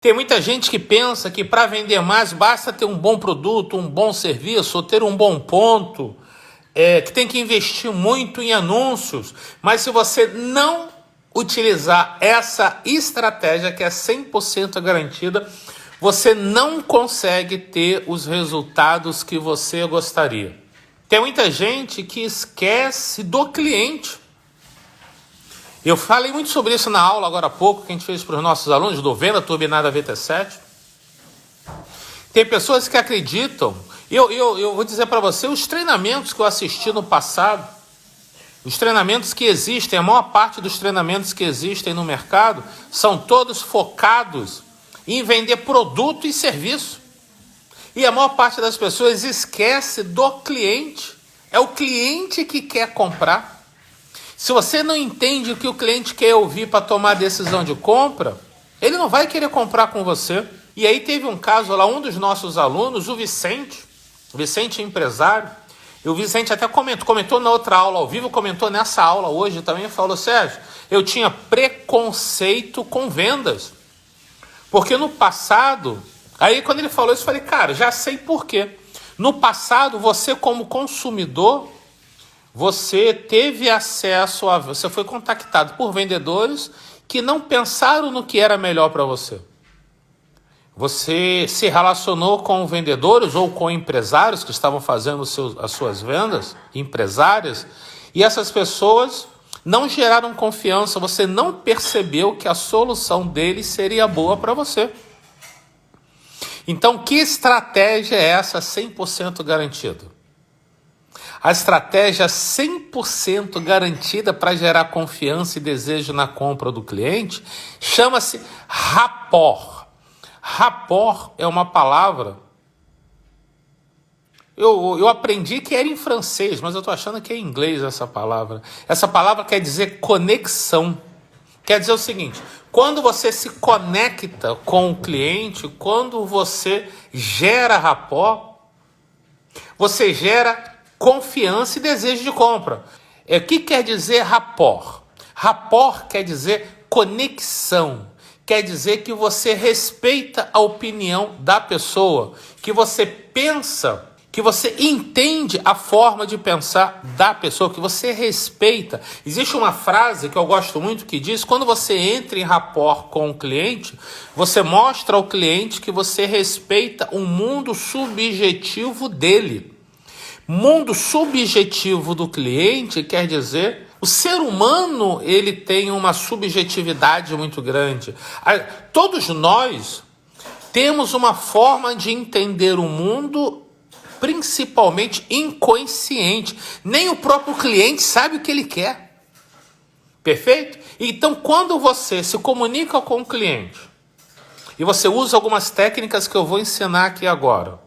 Tem muita gente que pensa que para vender mais basta ter um bom produto, um bom serviço, ou ter um bom ponto, que tem que investir muito em anúncios. Mas se você não utilizar essa estratégia que é 100% garantida, você não consegue ter os resultados que você gostaria. Tem muita gente que esquece do cliente. Eu falei muito sobre isso na aula agora há pouco, que a gente fez para os nossos alunos do Venda Turbinada VT7. Tem pessoas que acreditam, eu vou dizer para você, os treinamentos que eu assisti no passado, os treinamentos que existem, a maior parte dos treinamentos que existem no mercado, são todos focados em vender produto e serviço. E a maior parte das pessoas esquece do cliente. É o cliente que quer comprar. Se você não entende o que o cliente quer ouvir para tomar a decisão de compra, ele não vai querer comprar com você. E aí teve um caso lá, um dos nossos alunos, o Vicente é empresário, e o Vicente até comentou na outra aula ao vivo, comentou nessa aula hoje também, falou: Sérgio, eu tinha preconceito com vendas. Porque no passado, aí quando ele falou isso, eu falei: cara, já sei por quê. No passado, você como consumidor, você teve acesso a... Você foi contactado por vendedores que não pensaram no que era melhor para você. Você se relacionou com vendedores ou com empresários que estavam fazendo as suas vendas, empresárias, e essas pessoas não geraram confiança, você não percebeu que a solução deles seria boa para você. Então, que estratégia é essa 100% garantida? A estratégia 100% garantida para gerar confiança e desejo na compra do cliente chama-se rapport. Rapport é uma palavra, eu aprendi que era em francês, mas eu estou achando que é em inglês essa palavra. Essa palavra quer dizer conexão. Quer dizer o seguinte: quando você se conecta com o cliente, quando você gera rapport, você gera confiança e desejo de compra. O que quer dizer rapport? Rapport quer dizer conexão. Quer dizer que você respeita a opinião da pessoa, que você pensa, que você entende a forma de pensar da pessoa, que você respeita. Existe uma frase que eu gosto muito que diz: quando você entra em rapport com o cliente, você mostra ao cliente que você respeita o mundo subjetivo dele. Mundo subjetivo do cliente quer dizer... O ser humano, ele tem uma subjetividade muito grande. Todos nós temos uma forma de entender o mundo, principalmente inconsciente. Nem o próprio cliente sabe o que ele quer. Perfeito? Então, quando você se comunica com o cliente, e você usa algumas técnicas que eu vou ensinar aqui agora,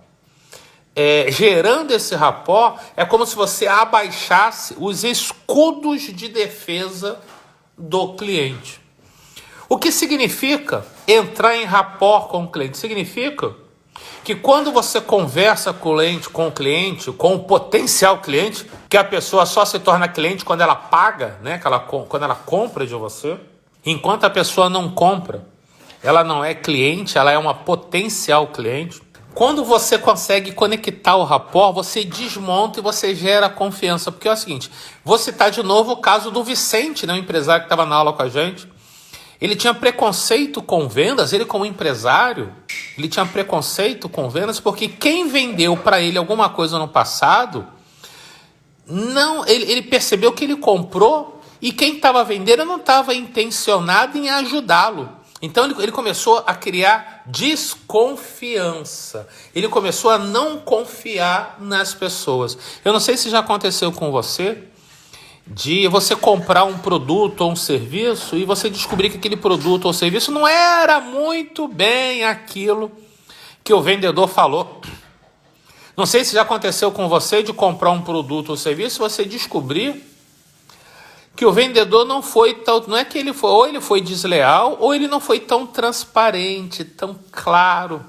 gerando esse rapport, é como se você abaixasse os escudos de defesa do cliente. O que significa entrar em rapport com o cliente? Significa que quando você conversa com o cliente, com o potencial cliente, que a pessoa só se torna cliente quando ela paga, né? Quando ela compra de você, enquanto a pessoa não compra, ela não é cliente, ela é uma potencial cliente. Quando você consegue conectar o rapport, você desmonta e você gera confiança. Porque é o seguinte, vou citar de novo o caso do Vicente, né, o empresário que estava na aula com a gente. Ele tinha preconceito com vendas, ele como empresário, ele tinha preconceito com vendas porque quem vendeu para ele alguma coisa no passado, ele percebeu que ele comprou e quem estava vendendo não estava intencionado em ajudá-lo. Então ele começou a criar desconfiança. Ele começou a não confiar nas pessoas. Eu não sei se já aconteceu com você, de você comprar um produto ou um serviço e você descobrir que aquele produto ou serviço não era muito bem aquilo que o vendedor falou. Não sei se já aconteceu com você de comprar um produto ou serviço e você descobrir que o vendedor não foi tão... Não é que ele foi... Ou ele foi desleal, ou ele não foi tão transparente, tão claro.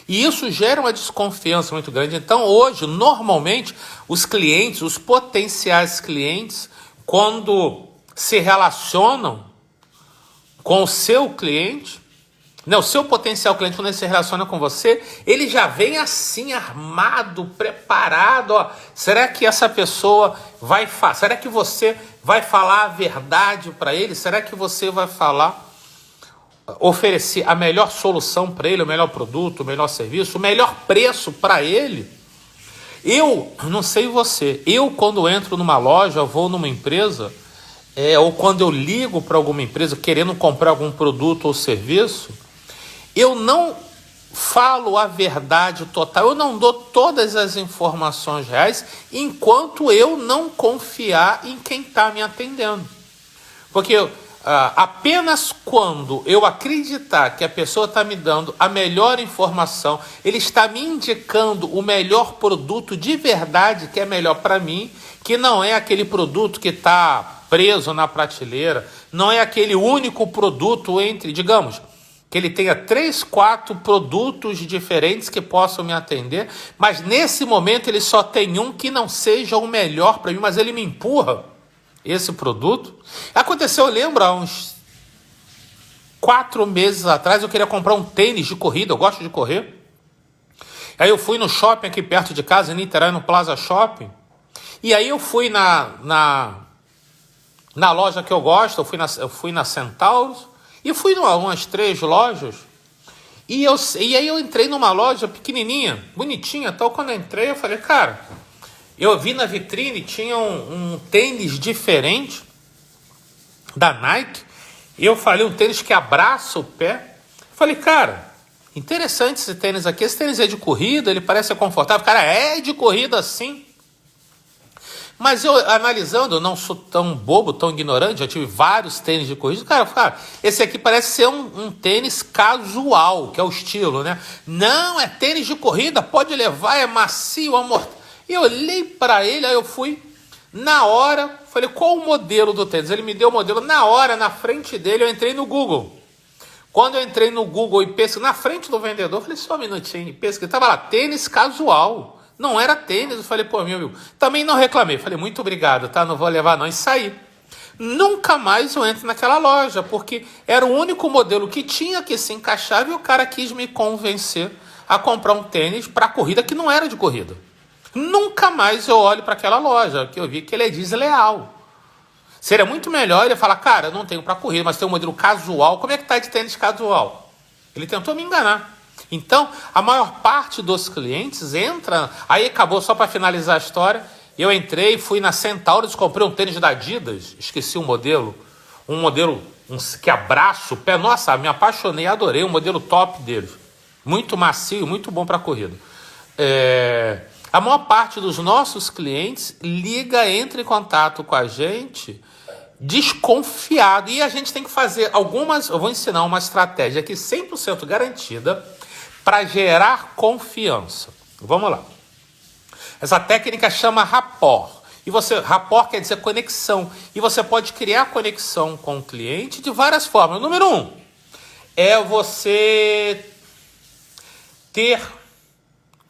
E isso gera uma desconfiança muito grande. Então, hoje, normalmente, os clientes, os potenciais clientes, quando se relacionam com o seu cliente, Né, o seu potencial cliente, quando ele se relaciona com você, ele já vem assim, armado, preparado. Ó. Será que essa pessoa vai falar? Será que você vai falar a verdade para ele? Será que você vai oferecer a melhor solução para ele, o melhor produto, o melhor serviço, o melhor preço para ele? Eu não sei você, quando entro numa loja, vou numa empresa, ou quando eu ligo para alguma empresa querendo comprar algum produto ou serviço, eu não falo a verdade total, eu não dou todas as informações reais enquanto eu não confiar em quem está me atendendo. Porque apenas quando eu acreditar que a pessoa está me dando a melhor informação, ele está me indicando o melhor produto de verdade, que é melhor para mim, que não é aquele produto que está preso na prateleira, não é aquele único produto entre, digamos, que ele tenha 3, 4 produtos diferentes que possam me atender, mas nesse momento ele só tem um que não seja o melhor para mim, mas ele me empurra esse produto. Aconteceu, eu lembro, há uns 4 meses atrás, eu queria comprar um tênis de corrida, eu gosto de correr. Aí eu fui no shopping aqui perto de casa, em Niterói, no Plaza Shopping, e aí eu fui na loja que eu gosto, eu fui na Centaurus, e fui em umas 3 lojas, e aí eu entrei numa loja pequenininha, bonitinha, tal. Quando eu entrei, eu falei, cara, eu vi na vitrine, tinha um tênis diferente, da Nike, e eu falei, um tênis que abraça o pé. Eu falei, cara, interessante esse tênis aqui, esse tênis é de corrida, ele parece ser confortável. Cara, é de corrida sim. Mas eu, analisando, eu não sou tão bobo, tão ignorante, já tive vários tênis de corrida. Cara, esse aqui parece ser um tênis casual, que é o estilo, né? Não, é tênis de corrida, pode levar, é macio, amortecido. E eu olhei para ele, aí eu fui, na hora, falei, qual o modelo do tênis? Ele me deu o modelo, na hora, na frente dele, eu entrei no Google. Quando eu entrei no Google e pesquisei, na frente do vendedor, falei, só um minutinho, pesquisei, estava lá, tênis casual. Não era tênis, eu falei, pô, meu amigo, também não reclamei, falei, muito obrigado, tá, não vou levar não, e saí. Nunca mais eu entro naquela loja, porque era o único modelo que tinha, que se encaixava, e o cara quis me convencer a comprar um tênis para corrida que não era de corrida. Nunca mais eu olho para aquela loja, que eu vi que ele é desleal. Seria muito melhor ele falar, cara, eu não tenho para corrida, mas tem um modelo casual, como é que tá de tênis casual? Ele tentou me enganar. Então, a maior parte dos clientes entra, aí acabou, só para finalizar a história, eu entrei, fui na Centaurus, comprei um tênis da Adidas, esqueci o modelo, um modelo que abraça o pé, nossa, me apaixonei, adorei o modelo top deles, muito macio, muito bom para corrida. A maior parte dos nossos clientes entra em contato com a gente desconfiado, e a gente tem que fazer eu vou ensinar uma estratégia aqui 100% garantida, para gerar confiança. Vamos lá. Essa técnica chama rapport. Rapport quer dizer conexão. E você pode criar conexão com o cliente de várias formas. Número 1 é você ter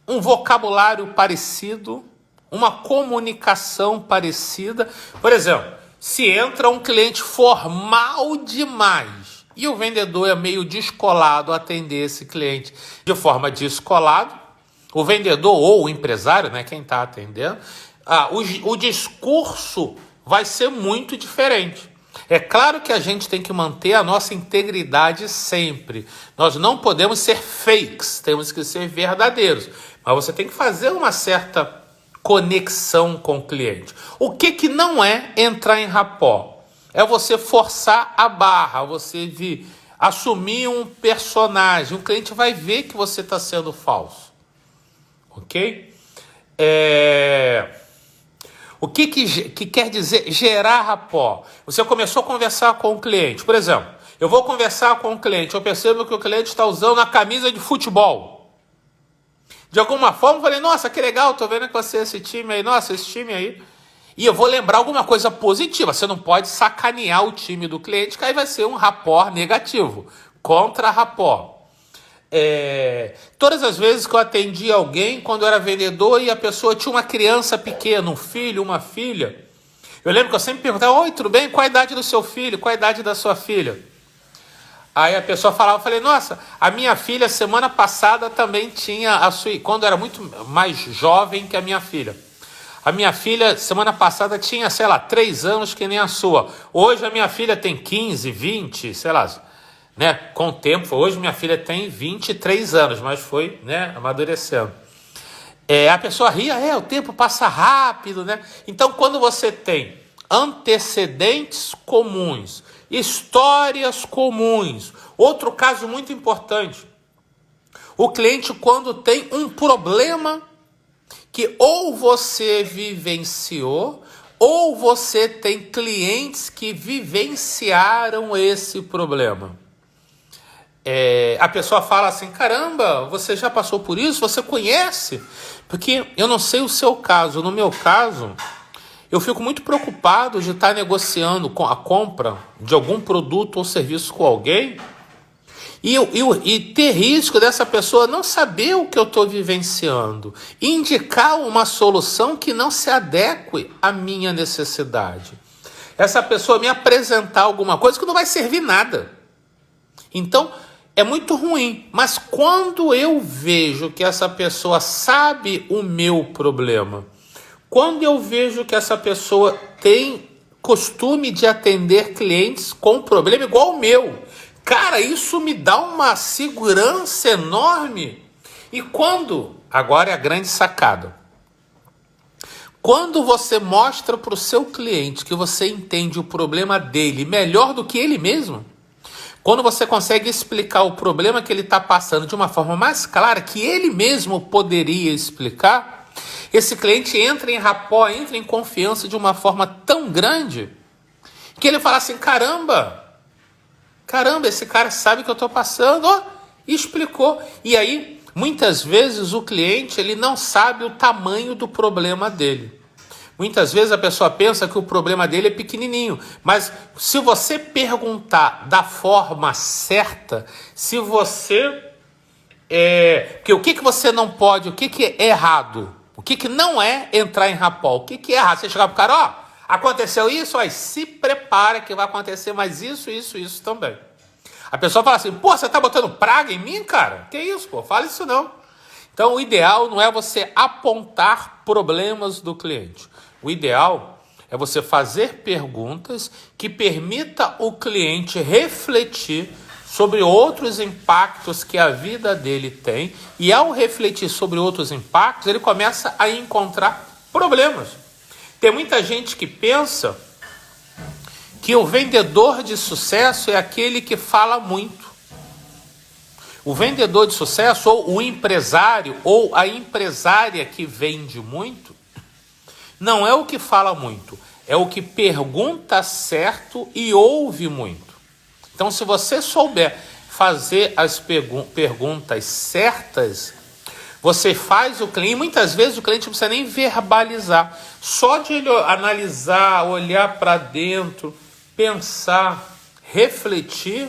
um vocabulário parecido, uma comunicação parecida. Por exemplo, se entra um cliente formal demais, e o vendedor é meio descolado a atender esse cliente de forma descolada, o vendedor ou o empresário, né, quem está atendendo, o discurso vai ser muito diferente. É claro que a gente tem que manter a nossa integridade sempre. Nós não podemos ser fakes, temos que ser verdadeiros. Mas você tem que fazer uma certa conexão com o cliente. O que não é entrar em rapport? É você forçar a barra, você assumir um personagem. O cliente vai ver que você está sendo falso. Ok? O que quer dizer gerar rapport? Você começou a conversar com o cliente. Por exemplo, eu vou conversar com o cliente, eu percebo que o cliente está usando a camisa de futebol. De alguma forma, eu falei, nossa, que legal, tô vendo que você é esse time aí, nossa, esse time aí. E eu vou lembrar alguma coisa positiva. Você não pode sacanear o time do cliente, que aí vai ser um rapport negativo. Contra-rapport. Todas as vezes que eu atendi alguém, quando eu era vendedor, e a pessoa tinha uma criança pequena, um filho, uma filha, eu lembro que eu sempre perguntava, oi, tudo bem? Qual a idade do seu filho? Qual a idade da sua filha? Aí a pessoa falava, eu falei, nossa, a minha filha semana passada também tinha a sua, quando era muito mais jovem que a minha filha. A minha filha semana passada tinha, sei lá, 3 anos que nem a sua. Hoje a minha filha tem 15, 20, sei lá, né? Com o tempo, hoje minha filha tem 23 anos, mas foi, né, amadurecendo. A pessoa ria, o tempo passa rápido, né? Então, quando você tem antecedentes comuns, histórias comuns, outro caso muito importante, o cliente quando tem um problema que ou você vivenciou, ou você tem clientes que vivenciaram esse problema. A pessoa fala assim, caramba, você já passou por isso? Você conhece? Porque eu não sei o seu caso. No meu caso, eu fico muito preocupado de estar negociando com a compra de algum produto ou serviço com alguém e ter risco dessa pessoa não saber o que eu estou vivenciando, indicar uma solução que não se adeque à minha necessidade. Essa pessoa me apresentar alguma coisa que não vai servir nada. Então, é muito ruim, mas quando eu vejo que essa pessoa sabe o meu problema, quando eu vejo que essa pessoa tem costume de atender clientes com problema igual o meu, cara, isso me dá uma segurança enorme. E agora é a grande sacada, quando você mostra para o seu cliente que você entende o problema dele melhor do que ele mesmo, quando você consegue explicar o problema que ele está passando de uma forma mais clara, que ele mesmo poderia explicar, esse cliente entra em rapport, entra em confiança de uma forma tão grande, que ele fala assim, caramba, esse cara sabe o que eu estou passando, e explicou. E aí, muitas vezes o cliente ele não sabe o tamanho do problema dele. Muitas vezes a pessoa pensa que o problema dele é pequenininho, mas se você perguntar da forma certa, se você... porque o que você não pode, o que é errado, o que não é entrar em rapport, o que é errado? Você chegar pro cara, aconteceu isso, se prepara que vai acontecer mais isso também. A pessoa fala assim, você tá botando praga em mim, cara? Que isso, fala isso não. Então o ideal não é você apontar problemas do cliente. O ideal é você fazer perguntas que permita o cliente refletir sobre outros impactos que a vida dele tem, e ao refletir sobre outros impactos, ele começa a encontrar problemas. Tem muita gente que pensa que o vendedor de sucesso é aquele que fala muito. O vendedor de sucesso, ou o empresário, ou a empresária que vende muito, não é o que fala muito, é o que pergunta certo e ouve muito. Então, se você souber fazer as perguntas certas, você faz o cliente, muitas vezes o cliente não precisa nem verbalizar, só de ele analisar, olhar para dentro, pensar, refletir,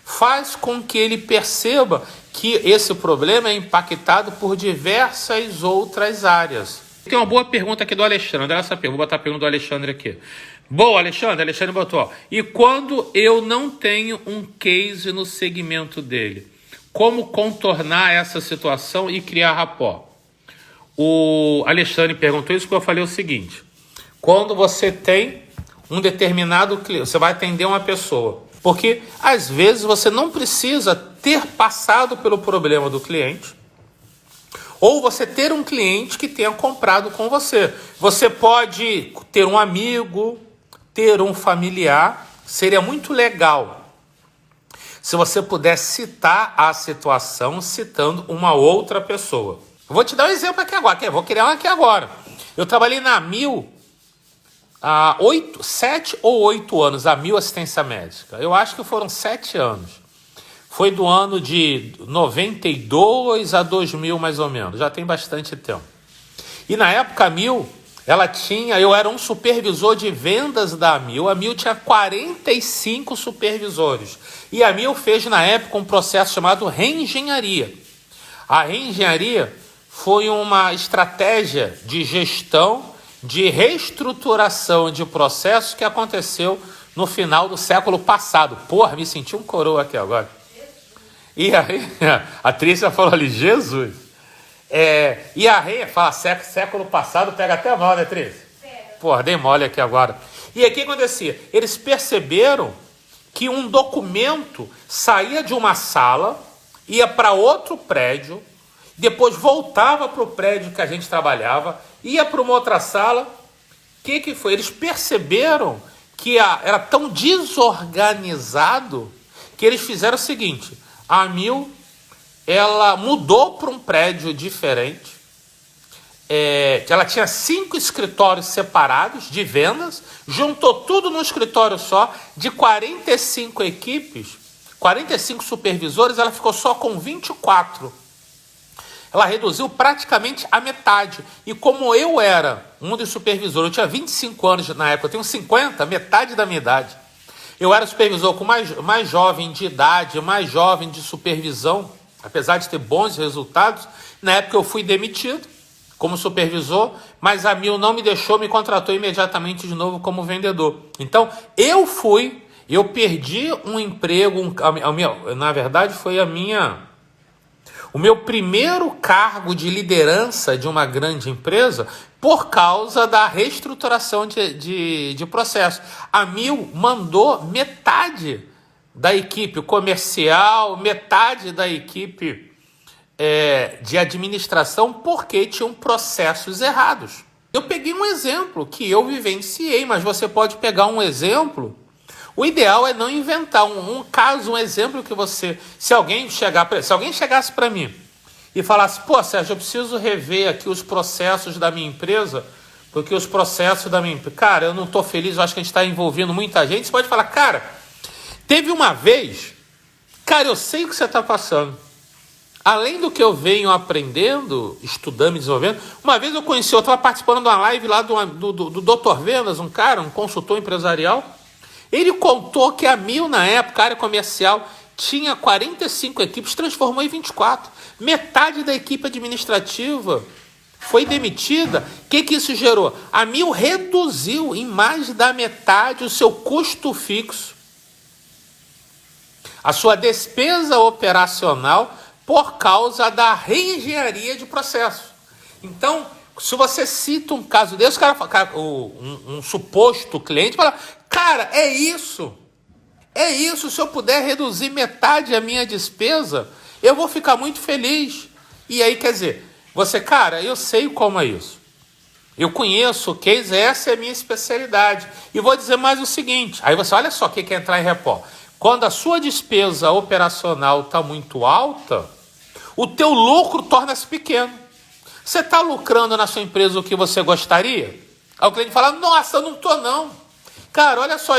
faz com que ele perceba que esse problema é impactado por diversas outras áreas. Tem uma boa pergunta aqui do Alexandre. Olha essa pergunta, vou botar a pergunta do Alexandre aqui. Boa, Alexandre. Alexandre botou. E quando eu não tenho um case no segmento dele, como contornar essa situação e criar rapport? O Alexandre perguntou isso porque eu falei o seguinte. Quando você tem um determinado cliente, você vai atender uma pessoa. Porque, às vezes, você não precisa ter passado pelo problema do cliente, ou você ter um cliente que tenha comprado com você. Você pode ter um amigo, ter um familiar. Seria muito legal se você puder citar a situação citando uma outra pessoa. Eu vou te dar um exemplo aqui agora. Vou criar um aqui agora. Eu trabalhei na Mil há 7 ou 8 anos, a Mil Assistência Médica. Eu acho que foram 7 anos. Foi do ano de 92 a 2000, mais ou menos. Já tem bastante tempo. E na época, a Mil, eu era um supervisor de vendas da Mil. A Mil tinha 45 supervisores. E a Mil fez, na época, um processo chamado reengenharia. A reengenharia foi uma estratégia de gestão, de reestruturação de processos que aconteceu no final do século passado. Porra, me senti um coroa aqui agora. E aí, a Trícia falou ali, Jesus. E a Rei fala, século passado, pega até mal, né, Trícia? Porra, dei mole aqui agora. E aí o que acontecia? Eles perceberam que um documento saía de uma sala, ia para outro prédio, depois voltava para o prédio que a gente trabalhava, ia para uma outra sala. O que foi? Eles perceberam que era tão desorganizado que eles fizeram o seguinte: a Amil, ela mudou para um prédio diferente, ela tinha 5 escritórios separados de vendas, juntou tudo num escritório só, de 45 equipes, 45 supervisores, ela ficou só com 24. Ela reduziu praticamente a metade. E como eu era um dos supervisores, eu tinha 25 anos na época, eu tenho 50, metade da minha idade. Eu era supervisor com mais jovem de idade, mais jovem de supervisão, apesar de ter bons resultados. Na época eu fui demitido como supervisor, mas a Amil não me deixou, me contratou imediatamente de novo como vendedor. Então, eu perdi um emprego, na verdade foi o meu primeiro cargo de liderança de uma grande empresa por causa da reestruturação de processo. A Amil mandou metade da equipe comercial, metade da equipe de administração, porque tinham processos errados. Eu peguei um exemplo que eu vivenciei, mas você pode pegar um exemplo. O ideal é não inventar um caso, um exemplo que você... Se alguém chegasse para mim e falasse, pô, Sérgio, eu preciso rever aqui os processos da minha empresa, porque os processos da minha empresa... Cara, eu não estou feliz, eu acho que a gente está envolvendo muita gente. Você pode falar, cara, teve uma vez... Cara, eu sei o que você está passando. Além do que eu venho aprendendo, estudando e desenvolvendo, uma vez eu estava participando de uma live lá do Dr. Vendas, um consultor empresarial. Ele contou que a Amil, na época, a área comercial, tinha 45 equipes, transformou em 24. Metade da equipe administrativa foi demitida. O que isso gerou? A Amil reduziu em mais da metade o seu custo fixo, a sua despesa operacional, por causa da reengenharia de processo. Então, se você cita um caso desse, um suposto cliente fala, cara, é isso, se eu puder reduzir metade da minha despesa, eu vou ficar muito feliz. E aí, quer dizer, cara, eu sei como é isso. Eu conheço o case, essa é a minha especialidade. E vou dizer mais o seguinte, aí você, olha só o que é entrar em repó. Quando a sua despesa operacional está muito alta, o teu lucro torna-se pequeno. Você está lucrando na sua empresa o que você gostaria? Aí o cliente fala, nossa, eu não estou não. Cara, olha só,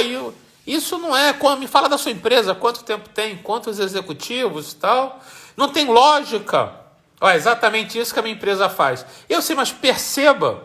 isso não é... Me fala da sua empresa, quanto tempo tem, quantos executivos e tal. Não tem lógica. É exatamente isso que a minha empresa faz. Eu sei, mas perceba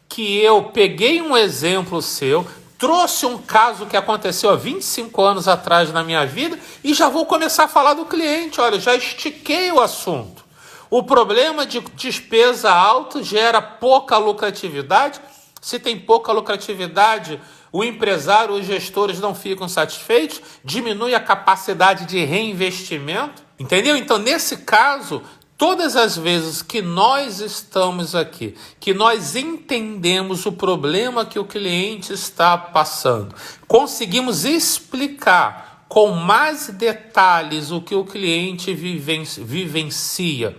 que eu peguei um exemplo seu, trouxe um caso que aconteceu há 25 anos atrás na minha vida e já vou começar a falar do cliente. Olha, já estiquei o assunto. O problema de despesa alta gera pouca lucratividade. Se tem pouca lucratividade, o empresário, os gestores não ficam satisfeitos, diminui a capacidade de reinvestimento. Entendeu? Então, nesse caso, todas as vezes que nós estamos aqui, que nós entendemos o problema que o cliente está passando, conseguimos explicar com mais detalhes o que o cliente vivencia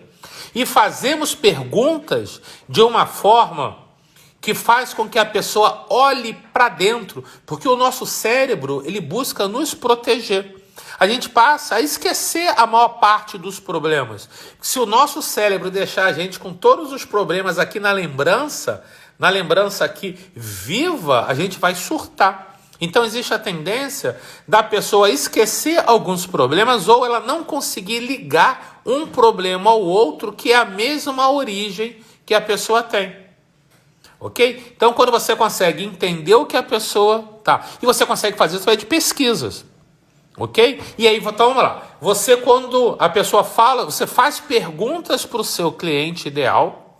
e fazemos perguntas de uma forma que faz com que a pessoa olhe para dentro, porque o nosso cérebro, ele busca nos proteger. A gente passa a esquecer a maior parte dos problemas. Se o nosso cérebro deixar a gente com todos os problemas aqui na lembrança aqui viva, a gente vai surtar. Então existe a tendência da pessoa esquecer alguns problemas ou ela não conseguir ligar um problema ao outro que é a mesma origem que a pessoa tem. Ok? Então quando você consegue entender o que a pessoa tá, e você consegue fazer isso através de pesquisas. Ok? E aí, então vamos lá. Você, quando a pessoa fala, você faz perguntas para o seu cliente ideal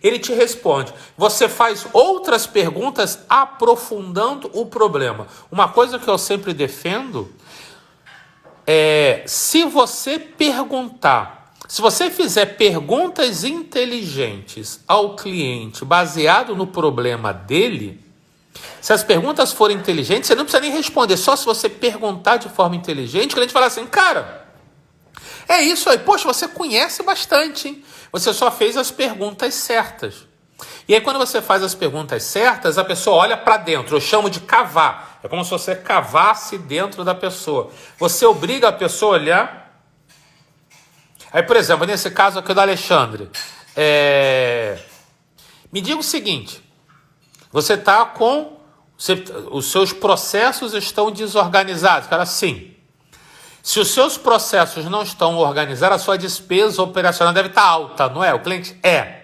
ele te responde. Você faz outras perguntas aprofundando o problema. Uma coisa que eu sempre defendo é, se você fizer perguntas inteligentes ao cliente baseado no problema dele, se as perguntas forem inteligentes, você não precisa nem responder, só se você perguntar de forma inteligente, o cliente fala assim, cara, é isso aí, poxa, você conhece bastante, hein? Você só fez as perguntas certas. E aí quando você faz as perguntas certas, a pessoa olha para dentro, eu chamo de cavar. É como se você cavasse dentro da pessoa. Você obriga a pessoa a olhar. Aí, por exemplo, nesse caso aqui do Alexandre, me diga o seguinte, você está com... os seus processos estão desorganizados. Cara, sim. Se os seus processos não estão organizados, a sua despesa operacional deve estar alta, não é? O cliente é.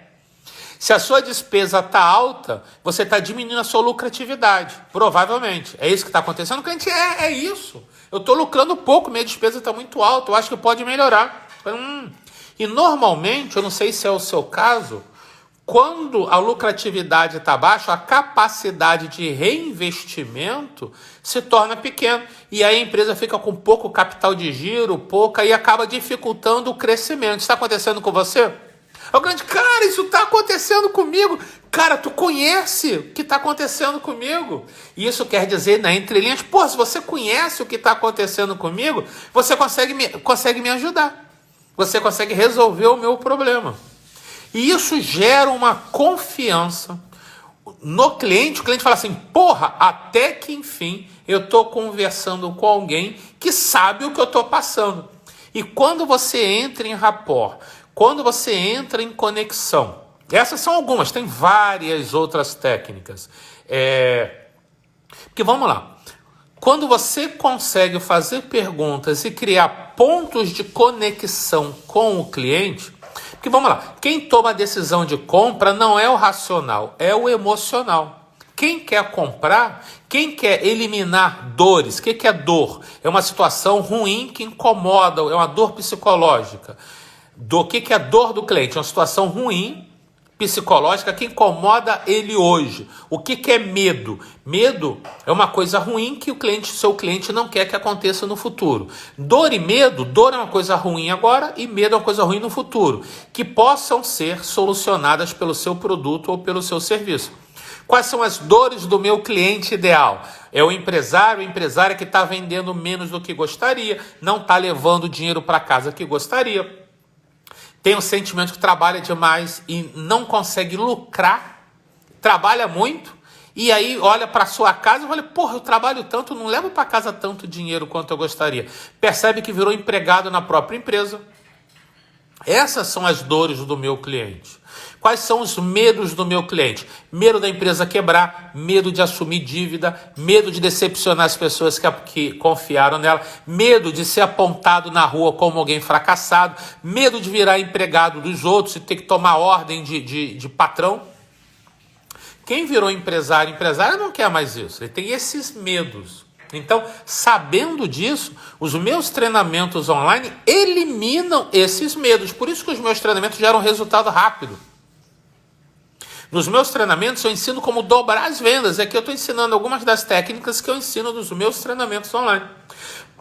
Se a sua despesa está alta, você está diminuindo a sua lucratividade, provavelmente. É isso que está acontecendo? O cliente é isso. Eu estou lucrando pouco, minha despesa está muito alta, eu acho que pode melhorar. E normalmente, eu não sei se é o seu caso, quando a lucratividade está baixa, a capacidade de reinvestimento se torna pequena. E aí a empresa fica com pouco capital de giro, e acaba dificultando o crescimento. Isso está acontecendo com você? O grande, cara, isso está acontecendo comigo. Cara, tu conhece o que está acontecendo comigo? E isso quer dizer, na entrelinhas, pô, se você conhece o que está acontecendo comigo, você consegue me ajudar. Você consegue resolver o meu problema. E isso gera uma confiança no cliente. O cliente fala assim, porra, até que enfim eu estou conversando com alguém que sabe o que eu estou passando. E quando você entra em rapport, quando você entra em conexão, essas são algumas, tem várias outras técnicas. Porque vamos lá, quando você consegue fazer perguntas e criar pontos de conexão com o cliente, porque vamos lá, quem toma a decisão de compra não é o racional, é o emocional. Quem quer comprar, quem quer eliminar dores, o que é dor? É uma situação ruim que incomoda, é uma dor psicológica. O que é a dor do cliente? É uma situação ruim, psicológica, que incomoda ele hoje. O que é medo? Medo é uma coisa ruim que seu cliente não quer que aconteça no futuro. Dor e medo, dor é uma coisa ruim agora e medo é uma coisa ruim no futuro, que possam ser solucionadas pelo seu produto ou pelo seu serviço. Quais são as dores do meu cliente ideal? É o empresária que está vendendo menos do que gostaria, não está levando o dinheiro para casa que gostaria, tem um sentimento que trabalha demais e não consegue lucrar, trabalha muito, e aí olha para sua casa e fala, porra, eu trabalho tanto, não levo para casa tanto dinheiro quanto eu gostaria. Percebe que virou empregado na própria empresa. Essas são as dores do meu cliente. Quais são os medos do meu cliente? Medo da empresa quebrar, medo de assumir dívida, medo de decepcionar as pessoas que confiaram nela, medo de ser apontado na rua como alguém fracassado, medo de virar empregado dos outros e ter que tomar ordem de patrão. Quem virou empresário não quer mais isso, ele tem esses medos. Então, sabendo disso, os meus treinamentos online eliminam esses medos. Por isso que os meus treinamentos geram resultado rápido. Nos meus treinamentos eu ensino como dobrar as vendas. Aqui eu estou ensinando algumas das técnicas que eu ensino nos meus treinamentos online.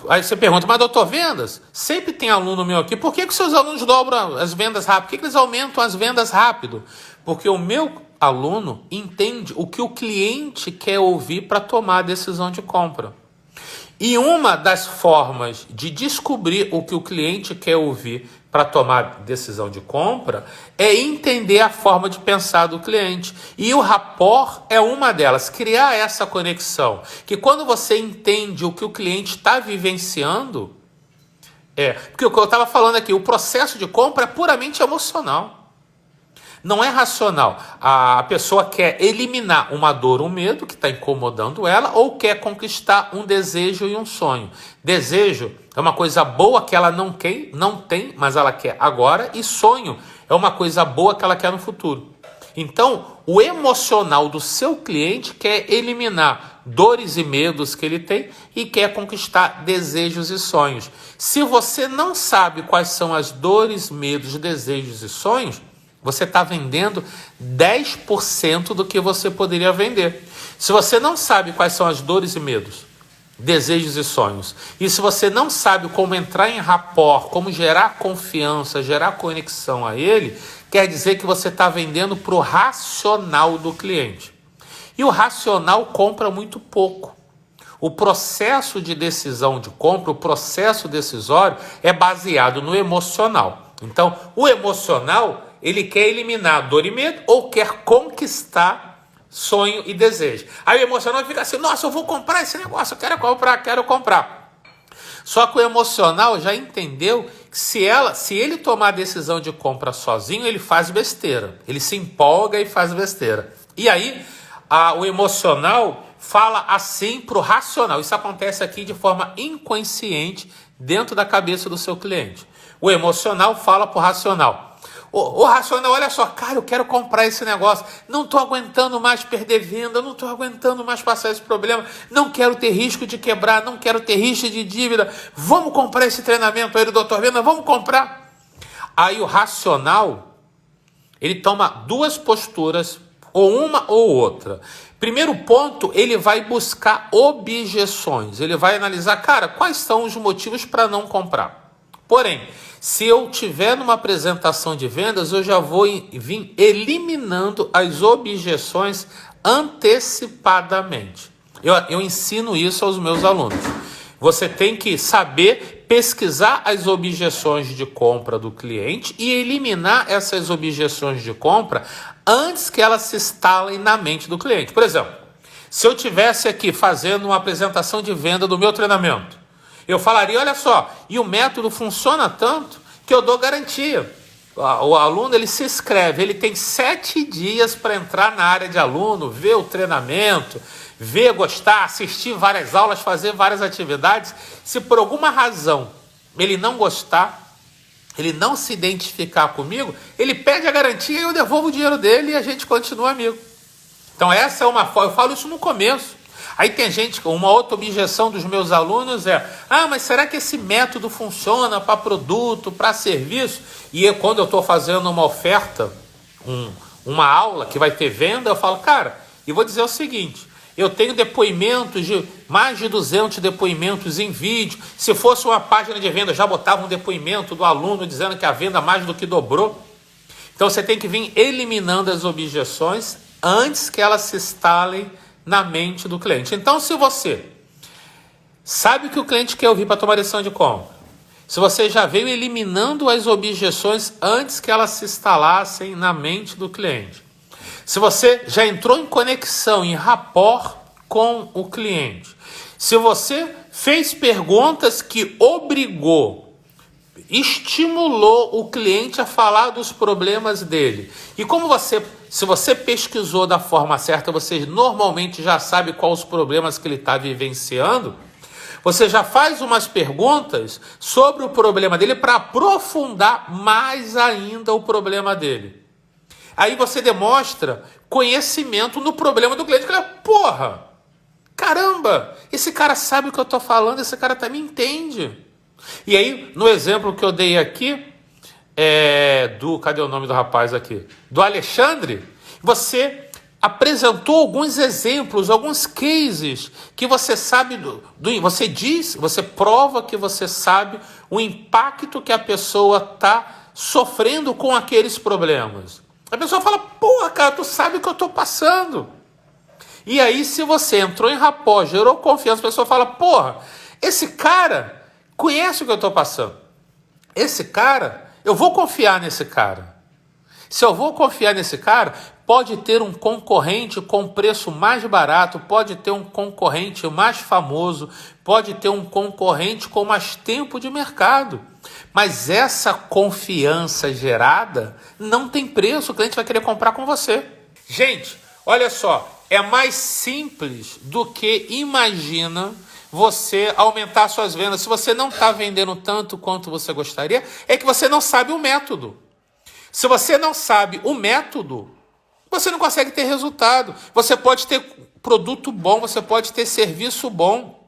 Aí você pergunta, mas doutor, vendas? Sempre tem aluno meu aqui. Por que os seus alunos dobram as vendas rápido? Por que eles aumentam as vendas rápido? Porque o meu aluno entende o que o cliente quer ouvir para tomar a decisão de compra. E uma das formas de descobrir o que o cliente quer ouvir para tomar decisão de compra é entender a forma de pensar do cliente. E o rapport é uma delas, criar essa conexão. Que quando você entende o que o cliente está vivenciando, porque o que eu estava falando aqui, o processo de compra é puramente emocional. Não é racional. A pessoa quer eliminar uma dor, um medo que está incomodando ela, ou quer conquistar um desejo e um sonho. Desejo é uma coisa boa que ela não tem, mas ela quer agora, e sonho é uma coisa boa que ela quer no futuro. Então, o emocional do seu cliente quer eliminar dores e medos que ele tem e quer conquistar desejos e sonhos. Se você não sabe quais são as dores, medos, desejos e sonhos, você está vendendo 10% do que você poderia vender. Se você não sabe quais são as dores e medos, desejos e sonhos, e se você não sabe como entrar em rapport, como gerar confiança, gerar conexão a ele, quer dizer que você está vendendo para o racional do cliente. E o racional compra muito pouco. O processo de decisão de compra, o processo decisório é baseado no emocional. Então, o emocional, ele quer eliminar dor e medo ou quer conquistar sonho e desejo. Aí o emocional fica assim, nossa, eu vou comprar esse negócio, eu quero comprar. Só que o emocional já entendeu que se ele tomar a decisão de compra sozinho, ele faz besteira. Ele se empolga e faz besteira. E aí, o emocional fala assim para o racional. Isso acontece aqui de forma inconsciente dentro da cabeça do seu cliente. O emocional fala para o racional. O racional, olha só, cara, eu quero comprar esse negócio, não estou aguentando mais perder venda, não estou aguentando mais passar esse problema, não quero ter risco de quebrar, não quero ter risco de dívida, vamos comprar esse treinamento aí do Dr. Venda, vamos comprar. Aí o racional, ele toma duas posturas, ou uma ou outra. Primeiro ponto, ele vai buscar objeções, ele vai analisar, cara, quais são os motivos para não comprar. Porém, se eu tiver numa apresentação de vendas, eu já vou vir eliminando as objeções antecipadamente. Eu ensino isso aos meus alunos. Você tem que saber pesquisar as objeções de compra do cliente e eliminar essas objeções de compra antes que elas se instalem na mente do cliente. Por exemplo, se eu estivesse aqui fazendo uma apresentação de venda do meu treinamento, eu falaria, olha só, e o método funciona tanto que eu dou garantia. O aluno, ele se inscreve, ele tem 7 dias para entrar na área de aluno, ver o treinamento, ver, gostar, assistir várias aulas, fazer várias atividades. Se por alguma razão ele não gostar, ele não se identificar comigo, ele pede a garantia e eu devolvo o dinheiro dele e a gente continua amigo. Então essa é uma forma, eu falo isso no começo. Aí tem gente, uma outra objeção dos meus alunos é, mas será que esse método funciona para produto, para serviço? E quando eu estou fazendo uma oferta, uma aula que vai ter venda, eu falo, cara, e vou dizer o seguinte, eu tenho depoimentos, mais de 200 depoimentos em vídeo. Se fosse uma página de venda, eu já botava um depoimento do aluno dizendo que a venda mais do que dobrou. Então você tem que vir eliminando as objeções antes que elas se instalem na mente do cliente. Então, se você sabe o que o cliente quer ouvir para tomar decisão de compra, se você já veio eliminando as objeções antes que elas se instalassem na mente do cliente, se você já entrou em conexão, em rapport com o cliente, se você fez perguntas que estimulou o cliente a falar dos problemas dele. E se você pesquisou da forma certa, você normalmente já sabe quais os problemas que ele está vivenciando, você já faz umas perguntas sobre o problema dele para aprofundar mais ainda o problema dele. Aí você demonstra conhecimento no problema do cliente. Porra, caramba, esse cara sabe o que eu estou falando, esse cara até me entende. E aí, no exemplo que eu dei aqui, cadê o nome do rapaz aqui? Do Alexandre, você apresentou alguns exemplos, alguns cases que você sabe, você prova que você sabe o impacto que a pessoa está sofrendo com aqueles problemas. A pessoa fala, porra, cara, tu sabe o que eu estou passando. E aí, se você entrou em rapport, gerou confiança, a pessoa fala, porra, esse cara conhece o que eu estou passando. Esse cara, eu vou confiar nesse cara. Se eu vou confiar nesse cara, pode ter um concorrente com preço mais barato, pode ter um concorrente mais famoso, pode ter um concorrente com mais tempo de mercado. Mas essa confiança gerada não tem preço, o cliente vai querer comprar com você. Gente, olha só, é mais simples do que imagina você aumentar suas vendas. Se você não está vendendo tanto quanto você gostaria, é que você não sabe o método. Se você não sabe o método, você não consegue ter resultado. Você pode ter produto bom, você pode ter serviço bom,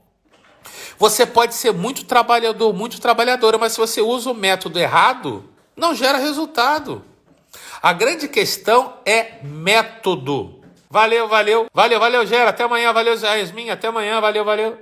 você pode ser muito trabalhador, muito trabalhadora, mas se você usa o método errado, não gera resultado. A grande questão é método. Valeu, Gera. Até amanhã. Valeu, Yasmin. Até amanhã. Valeu.